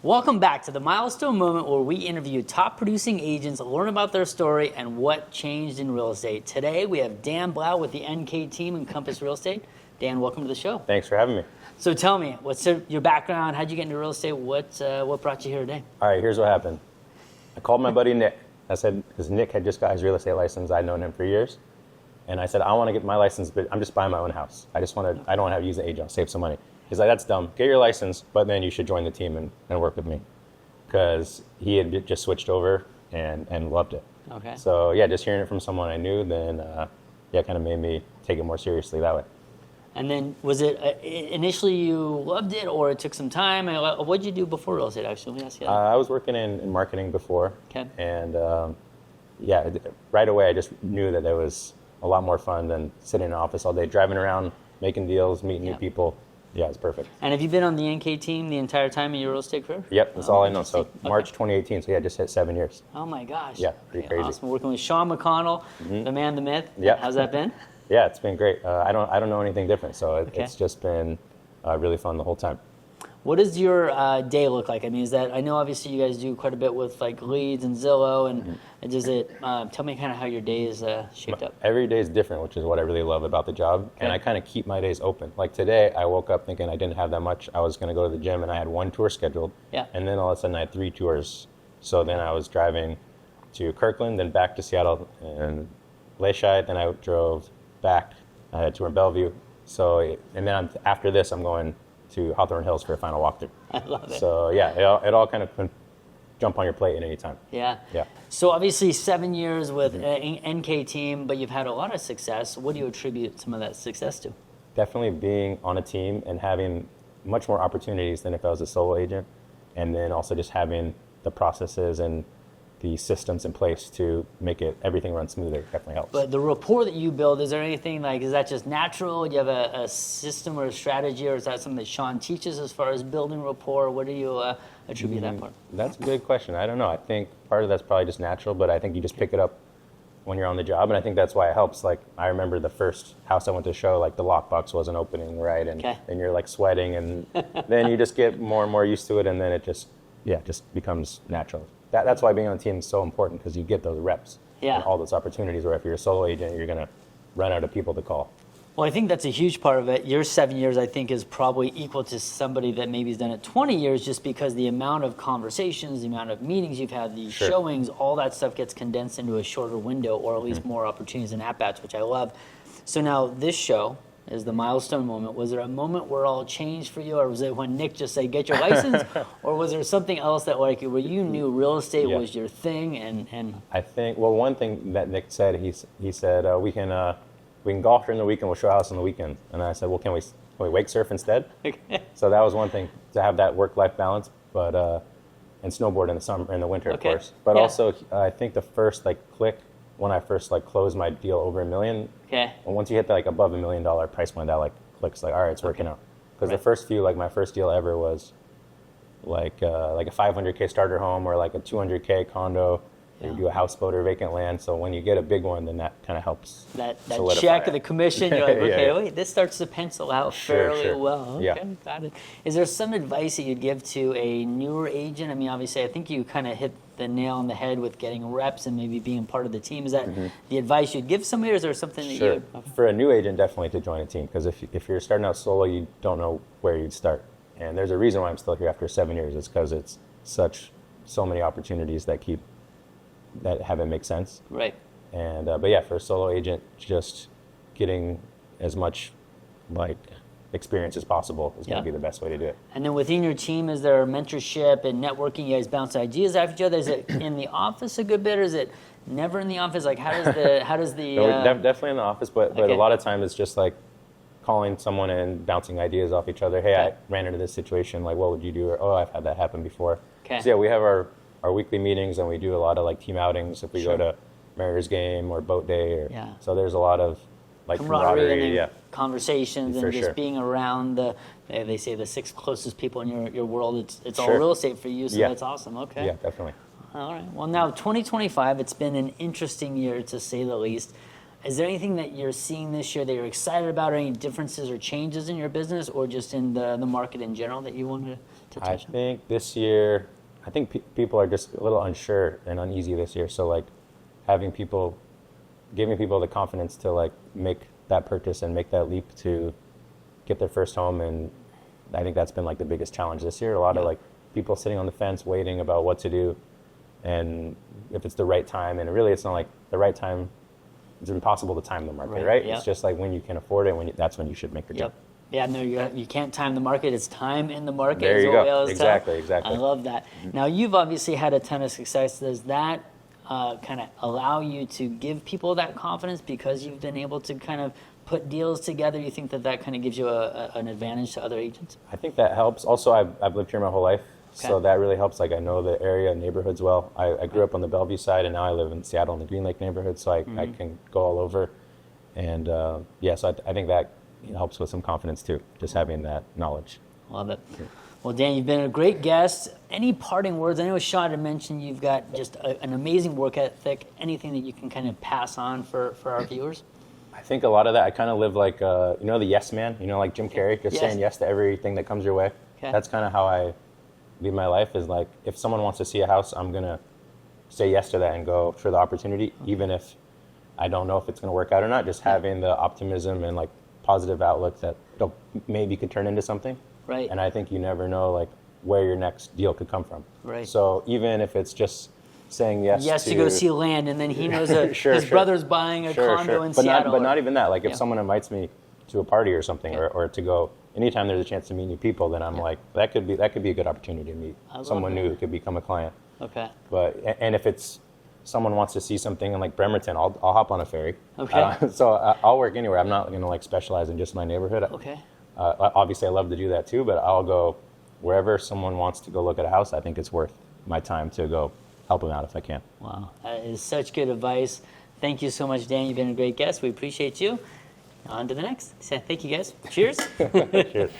Welcome back to the Milestone Moment, where we interview top producing agents, learn about their story and what changed in real estate. Today we have Dan Blau with the NK team and Compass Real Estate. Dan, welcome to the show. Thanks for having me. So tell me, what's your background? How'd you get into real estate? What brought you here today? All right, here's what happened. I called my buddy Nick. I said, because Nick had just got his real estate license. I'd known him for years. And I said, I want to get my license, but I'm just buying my own house. I don't want to have to use an agent. I'll save some money. He's like, that's dumb. Get your license, but then you should join the team and work with me. Because he had just switched over and loved it. Okay. So yeah, just hearing it from someone I knew, then kind of made me take it more seriously that way. And then was it initially you loved it, or it took some time? What did you do before real estate, actually? Let me ask you that. I was working in marketing before. Okay. And right away I just knew that there was a lot more fun than sitting in an office all day, driving around, making deals, meeting new people. Yeah, it's perfect. And have you been on the NK team the entire time in your real estate career? Yep, that's all I know. So March 2018, so yeah, just hit 7 years. Oh my gosh. Yeah, pretty crazy. Awesome. Working with Sean McConnell, the man, the myth. Yeah. How's that been? Yeah, it's been great. I don't know anything different, so it's just been really fun the whole time. What does your day look like? I mean, I know obviously you guys do quite a bit with like leads and Zillow, and does it, tell me kind of how your day is shaped up? Every day is different, which is what I really love about the job. Okay. And I kind of keep my days open. Like today, I woke up thinking I didn't have that much. I was going to go to the gym and I had one tour scheduled. Yeah. And then all of a sudden I had 3 tours. So then I was driving to Kirkland, then back to Seattle and Leaside, then I drove back. I had a tour in Bellevue. So, and then after this, I'm going to Hawthorne Hills for a final walkthrough. I love it. So yeah, it all kind of can jump on your plate at any time. Yeah. Yeah. So obviously 7 years with NK team, but you've had a lot of success. What do you attribute some of that success to? Definitely being on a team and having much more opportunities than if I was a solo agent. And then also just having the processes and the systems in place to make everything run smoother definitely helps. But the rapport that you build, is there anything is that just natural? Do you have a system or a strategy, or is that something that Sean teaches as far as building rapport? What do you attribute that part? That's a good question. I don't know. I think part of that's probably just natural, but I think you just pick it up when you're on the job, and I think that's why it helps. Like, I remember the first house I went to show, like the lockbox wasn't opening right, and then you're like sweating, and then you just get more and more used to it, and then it just becomes natural. That's why being on a team is so important, because you get those reps and all those opportunities where if you're a solo agent, you're going to run out of people to call. Well, I think that's a huge part of it. Your 7 years, I think, is probably equal to somebody that maybe has done it 20 years, just because the amount of conversations, the amount of meetings you've had, the showings, all that stuff gets condensed into a shorter window, or at least more opportunities and at-bats, which I love. So now this show is the Milestone Moment. Was there a moment where all changed for you, or was it when Nick just said, get your license, or was there something else that where you knew real estate was your thing? And I think, well, one thing that Nick said, he said, we can golf during the weekend, we'll show a house on the weekend. And I said, well, can we wake surf instead? Okay. So that was one thing, to have that work-life balance, but and snowboard in the summer, in the winter, of course. But also, I think the first click when I first closed my deal over $1 million. Okay. And once you hit that above $1 million price point, that clicks all right, it's working out. Because the first few, my first deal ever was a $500K starter home, or a $200K condo. You do a houseboat or vacant land. So when you get a big one, then that kind of helps. That check of the commission, you're like, okay, wait, this starts to pencil out fairly well. Okay, got it. Is there some advice that you'd give to a newer agent? I mean, obviously, I think you kind of hit the nail on the head with getting reps and maybe being part of the team. Is that the advice you'd give somebody, or is there something that you would... For a new agent, definitely to join a team, because if you're starting out solo, you don't know where you'd start. And there's a reason why I'm still here after 7 years. It's because it's so many opportunities that haven't make sense. Right. And but yeah, for a solo agent, just getting as much experience as possible is going to be the best way to do it. And then within your team, is there mentorship and networking? You guys bounce ideas off each other. Is it in the office a good bit, or is it never in the office? How does the No, definitely in the office, but a lot of times it's just calling someone and bouncing ideas off each other. Hey, I ran into this situation. What would you do? Or, oh, I've had that happen before. Okay. So yeah, we have our weekly meetings, and we do a lot of team outings if we go to Mariners game or boat day. So there's a lot of camaraderie, conversations, and just being around they say the 6 closest people in your world. It's all real estate for you, so that's awesome. Okay. Yeah, definitely. All right. Well, now 2025, it's been an interesting year to say the least. Is there anything that you're seeing this year that you're excited about, or any differences or changes in your business, or just in the market in general that you wanted to touch on? I think this year, people are just a little unsure and uneasy this year. So like giving people the confidence to like make that purchase and make that leap to get their first home. And I think that's been like the biggest challenge this year. A lot of like people sitting on the fence waiting about what to do and if it's the right time. And really, it's not like the right time. It's impossible to time the market, right? Yep. It's just like when you can afford it, that's when you should make the jump. Yeah, no, you can't time the market. It's time in the market. There you go. Exactly. Exactly. I love that. Now, you've obviously had a ton of success. Does that kind of allow you to give people that confidence because you've been able to kind of put deals together? You think that kind of gives you an advantage to other agents? I think that helps. Also, I've lived here my whole life. Okay. So that really helps. Like I know the area, neighborhoods well. I grew up on the Bellevue side, and now I live in Seattle in the Green Lake neighborhood, so I can go all over. And so I think that helps with some confidence too, just having that knowledge. Love it. Well, Dan, you've been a great guest. Any parting words? I know Sean had mentioned you've got just an amazing work ethic. Anything that you can kind of pass on for our viewers? I think a lot of that, I kind of live like, the yes man, like Jim Carrey, just saying yes to everything that comes your way. Okay. That's kind of how I live my life, is like, if someone wants to see a house, I'm going to say yes to that and go for the opportunity, even if I don't know if it's going to work out or not. Just having the optimism and like positive outlook that maybe could turn into something. Right. And I think you never know like where your next deal could come from. Right. So even if it's just saying yes to go see land, and then he knows that his brother's buying a condo in Seattle. But not even that. Like if someone invites me to a party or something, or to go, anytime there's a chance to meet new people, then I'm like, that could be a good opportunity to meet someone new who could become a client. Okay. But and if it's someone wants to see something in like Bremerton, I'll hop on a ferry. Okay. So I'll work anywhere. I'm not going to like specialize in just my neighborhood. Okay. Obviously, I love to do that too, but I'll go wherever someone wants to go look at a house. I think it's worth my time to go help them out if I can. Wow, that is such good advice. Thank you so much, Dan. You've been a great guest. We appreciate you. On to the next. Thank you, guys. Cheers. Cheers.